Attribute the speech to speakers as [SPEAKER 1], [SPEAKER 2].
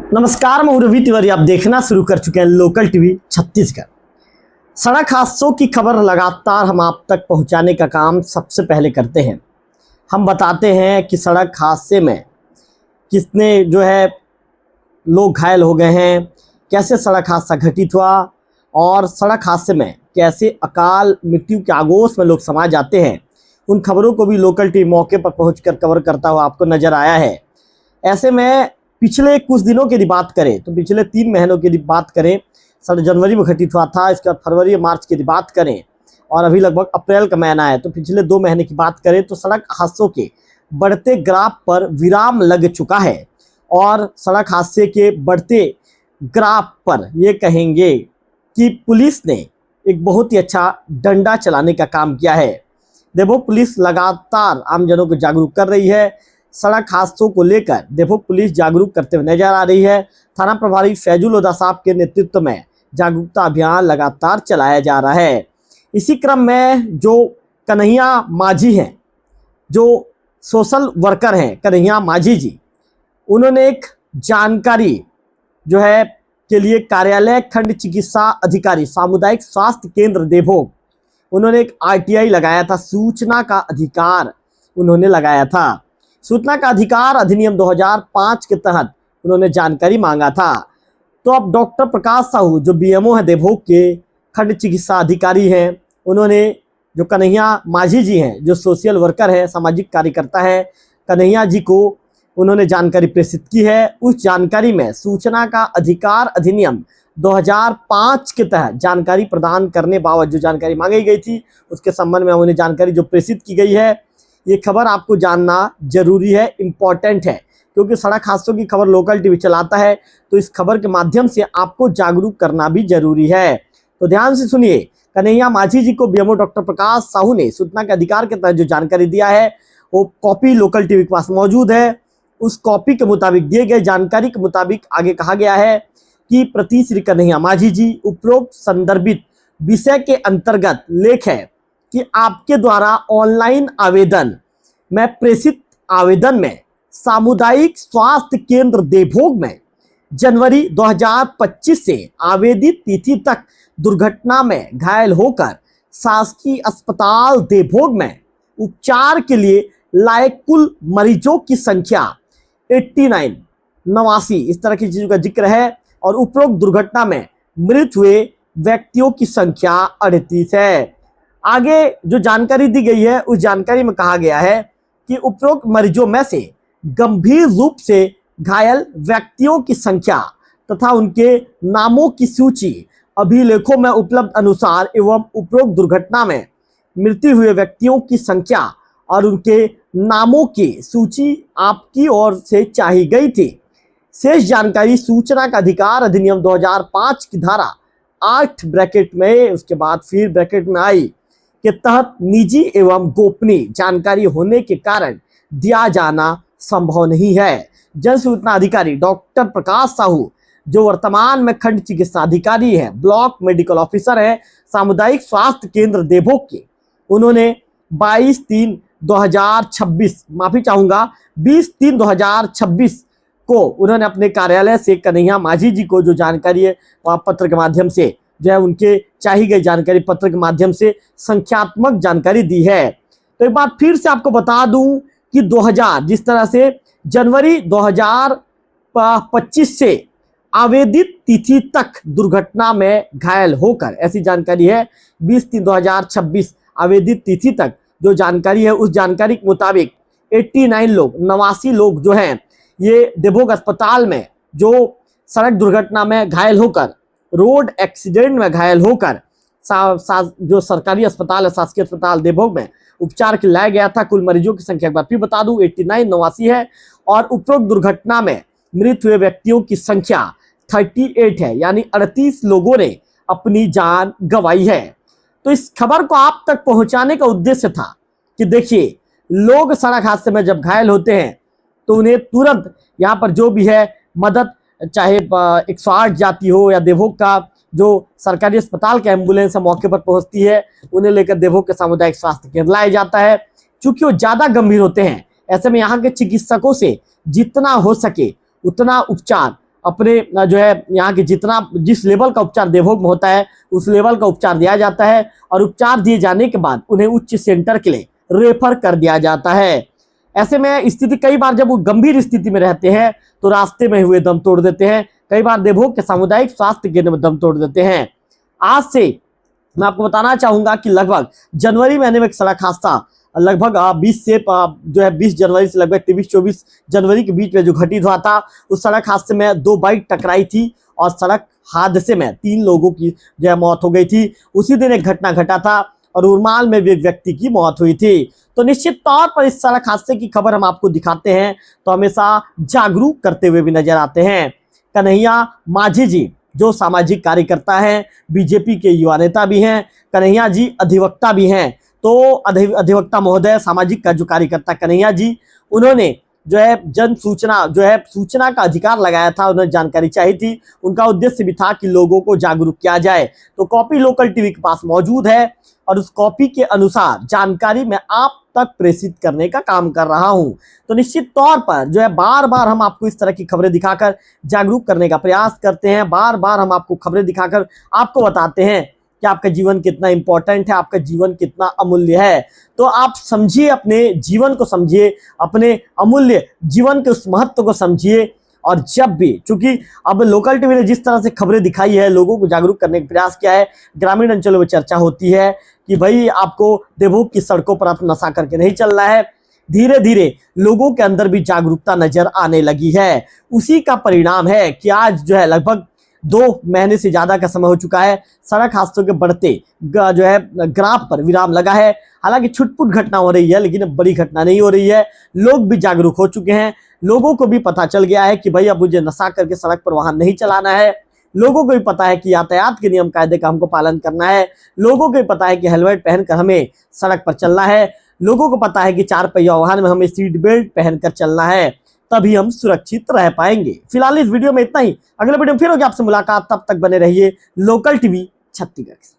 [SPEAKER 1] नमस्कार, मैं रवि तिवारी। आप देखना शुरू कर चुके हैं लोकल टीवी छत्तीसगढ़। सड़क हादसों की खबर लगातार हम आप तक पहुंचाने का काम सबसे पहले करते हैं। हम बताते हैं कि सड़क हादसे में कितने लोग घायल हो गए हैं, कैसे सड़क हादसा घटित हुआ और सड़क हादसे में कैसे अकाल मृत्यु के आगोश में लोग समा जाते हैं। उन खबरों को भी लोकल टीवी मौके पर पहुंचकर कवर करता हुआ आपको नजर आया है। ऐसे में पिछले कुछ दिनों की बात करें तो पिछले 3 महीनों की बात करें, जनवरी में घटित हुआ था, इसके बाद फरवरी और मार्च की बात करें और अभी लगभग अप्रैल का महीना है, तो पिछले 2 महीने की बात करें तो सड़क हादसों के बढ़ते ग्राफ पर विराम लग चुका है। और सड़क हादसे के बढ़ते ग्राफ पर ये कहेंगे कि पुलिस ने एक बहुत ही अच्छा डंडा चलाने का काम किया है। देखो, पुलिस लगातार आमजनों को जागरूक कर रही है। सड़क हादसों को लेकर देखो पुलिस जागरूक करते हुए नजर आ रही है। थाना प्रभारी फैजुल हुदा साहब के नेतृत्व में जागरूकता अभियान लगातार चलाया जा रहा है। इसी क्रम में जो कन्हैया माझी हैं, जो सोशल वर्कर हैं कन्हैया माझी जी, उन्होंने एक जानकारी के लिए कार्यालय खंड चिकित्सा अधिकारी सामुदायिक स्वास्थ्य केंद्र देवभोग, उन्होंने एक RTI लगाया था। सूचना का अधिकार उन्होंने लगाया था। सूचना का अधिकार अधिनियम 2005 के तहत उन्होंने जानकारी मांगा था। तो अब डॉक्टर प्रकाश साहू जो BMO है देवभोग के, खंड चिकित्सा अधिकारी हैं, उन्होंने जो कन्हैया माझी जी हैं जो सोशल वर्कर है, सामाजिक कार्यकर्ता है, कन्हैया जी को उन्होंने जानकारी प्रेषित की है। उस जानकारी में सूचना का अधिकार अधिनियम 2005 के तहत जानकारी प्रदान करने बाबत जो जानकारी मांगी गई थी उसके संबंध में उन्हें जानकारी जो प्रेषित की गई है। ये खबर आपको जानना जरूरी है, इम्पॉर्टेंट है, क्योंकि सड़क हादसों की खबर लोकल टीवी चलाता है तो इस खबर के माध्यम से आपको जागरूक करना भी जरूरी है। तो ध्यान से सुनिए, कन्हैया माझी जी को BMO डॉक्टर प्रकाश साहू ने सूचना के अधिकार के तहत जो जानकारी दिया है वो कॉपी लोकल टीवी के पास मौजूद है। उस कॉपी के मुताबिक, दिए गए जानकारी के मुताबिक आगे कहा गया है कि प्रति श्री कन्हैया माझी जी उपरोक्त संदर्भित विषय के अंतर्गत लेख है कि आपके द्वारा ऑनलाइन आवेदन में प्रेषित आवेदन में सामुदायिक स्वास्थ्य केंद्र देवभोग में जनवरी 2025 से आवेदित तिथि तक दुर्घटना में घायल होकर शासकीय अस्पताल देवभोग में उपचार के लिए लायक कुल मरीजों की संख्या 89 इस तरह की चीजों का जिक्र है। और उपरोक्त दुर्घटना में मृत हुए व्यक्तियों की संख्या 38 है। आगे जो जानकारी दी गई है उस जानकारी में कहा गया है कि उपरोक्त मरीजों में से गंभीर रूप से घायल व्यक्तियों की संख्या तथा उनके नामों की सूची अभिलेखों में उपलब्ध अनुसार एवं उपरोक्त दुर्घटना में मृत्यु हुए व्यक्तियों की संख्या और उनके नामों की सूची आपकी ओर से चाही गई थी। शेष जानकारी सूचना का अधिकार अधिनियम 2005 की धारा 8 ब्रैकेट में, उसके बाद फिर ब्रैकेट में आई के तहत निजी एवं गोपनीय जानकारी होने के कारण दिया जाना संभव नहीं है। जन सूचना अधिकारी डॉक्टर प्रकाश साहू जो वर्तमान में खंड चिकित्सा अधिकारी है, ब्लॉक मेडिकल ऑफिसर है, सामुदायिक स्वास्थ्य केंद्र देवभोग के, उन्होंने 20/3/2026 को उन्होंने अपने कार्यालय से कन्हैया माझी जी को जो जानकारी है पत्र के माध्यम से उनके चाही गई जानकारी पत्र के माध्यम से संख्यात्मक जानकारी दी है। तो एक बार फिर से आपको बता दूं कि 2000 जिस तरह से जनवरी 2025 से आवेदित तिथि तक दुर्घटना में घायल होकर, ऐसी जानकारी है 20/3/2026 आवेदित तिथि तक जो जानकारी है उस जानकारी के मुताबिक 89 लोग जो हैं ये देवभोग अस्पताल में जो सड़क दुर्घटना में घायल होकर, रोड एक्सीडेंट में घायल होकर जो सरकारी अस्पताल है, शासकीय अस्पताल देवभोग में उपचार के लाया गया था। कुल मरीजों की संख्या एक बार फिर बता दूं 89 है और उपरोक्त दुर्घटना में मृत हुए व्यक्तियों की संख्या 38 है, यानी 38 लोगों ने अपनी जान गंवाई है। तो इस खबर को आप तक पहुंचाने का उद्देश्य था कि देखिए, लोग सड़क हादसे में जब घायल होते हैं तो उन्हें तुरंत यहाँ पर जो भी है मदद, चाहे 108 जाती हो या देवभोग का जो सरकारी अस्पताल के एम्बुलेंस मौके पर पहुंचती है, उन्हें लेकर देवभोग के सामुदायिक स्वास्थ्य केंद्र लाया जाता है। चूंकि वो ज़्यादा गंभीर होते हैं, ऐसे में यहाँ के चिकित्सकों से जितना हो सके उतना उपचार अपने जो है यहाँ के जिस लेवल का उपचार देवभोग में होता है उस लेवल का उपचार दिया जाता है, और उपचार दिए जाने के बाद उन्हें उच्च सेंटर के लिए रेफर कर दिया जाता है। ऐसे में स्थिति कई बार जब वो गंभीर स्थिति में रहते हैं तो रास्ते में हुए दम तोड़ देते हैं, कई बार देवभोग के सामुदायिक स्वास्थ्य केंद्र में दम तोड़ देते हैं। आज से मैं आपको बताना चाहूंगा कि लगभग जनवरी महीने में एक सड़क हादसा लगभग 20 जनवरी से लगभग 23-24 जनवरी के बीच में जो घटित हुआ था, उस सड़क हादसे में 2 बाइक टकराई थी और सड़क हादसे में 3 लोगों की जो है मौत हो गई थी। उसी दिन एक घटना घटा था और उरमाल में भी एक व्यक्ति की मौत हुई थी। तो निश्चित तौर पर इस सड़क हादसे की खबर हम आपको दिखाते हैं तो हमेशा जागरूक करते हुए भी नजर आते हैं। कन्हैया माझी जी जो सामाजिक कार्यकर्ता हैं, बीजेपी के युवा नेता भी हैं, कन्हैया जी अधिवक्ता भी हैं। तो अधिवक्ता महोदय, सामाजिक का जो कार्यकर्ता कन्हैया जी, उन्होंने जो है जन सूचना जो है सूचना का अधिकार लगाया था, उन्हें जानकारी चाहिए थी। उनका उद्देश्य भी था कि लोगों को जागरूक किया जाए। तो कॉपी लोकल टीवी के पास मौजूद है और उस कॉपी के अनुसार जानकारी मैं आप तक प्रेषित करने का काम कर रहा हूं। तो निश्चित तौर पर जो है बार बार हम आपको इस तरह की खबरें दिखाकर जागरूक करने का प्रयास करते हैं। बार बार हम आपको खबरें दिखाकर आपको बताते हैं कि आपका जीवन कितना इंपॉर्टेंट है, आपका जीवन कितना अमूल्य है। तो आप समझिए, अपने जीवन को समझिए, अपने अमूल्य जीवन के उस महत्व को समझिए। और जब भी, चूंकि अब लोकल टीवी ने जिस तरह से खबरें दिखाई है, लोगों को जागरूक करने का प्रयास किया है, ग्रामीण अंचलों में चर्चा होती है कि भाई आपको देवभोग की सड़कों पर आप नशा करके नहीं चलना है। धीरे धीरे लोगों के अंदर भी जागरूकता नजर आने लगी है। उसी का परिणाम है कि आज जो है लगभग 2 महीने से ज्यादा का समय हो चुका है, सड़क हादसों के बढ़ते जो है ग्राफ पर विराम लगा है। हालांकि छुटपुट घटना हो रही है लेकिन बड़ी घटना नहीं हो रही है। लोग भी जागरूक हो चुके हैं, लोगों को भी पता चल गया है कि भाई अब मुझे नशा करके सड़क पर वाहन नहीं चलाना है। लोगों को भी पता है कि यातायात के नियम कायदे का हमको पालन करना है। लोगों को भी पता है कि हेलमेट पहनकर हमें सड़क पर चलना है। लोगों को पता है कि 4 पहिया वाहन में हमें सीट बेल्ट पहनकर चलना है, तभी हम सुरक्षित रह पाएंगे। फिलहाल इस वीडियो में इतना ही। अगले वीडियो में फिर होगी आपसे मुलाकात, तब तक बने रहिए लोकल टीवी छत्तीसगढ़।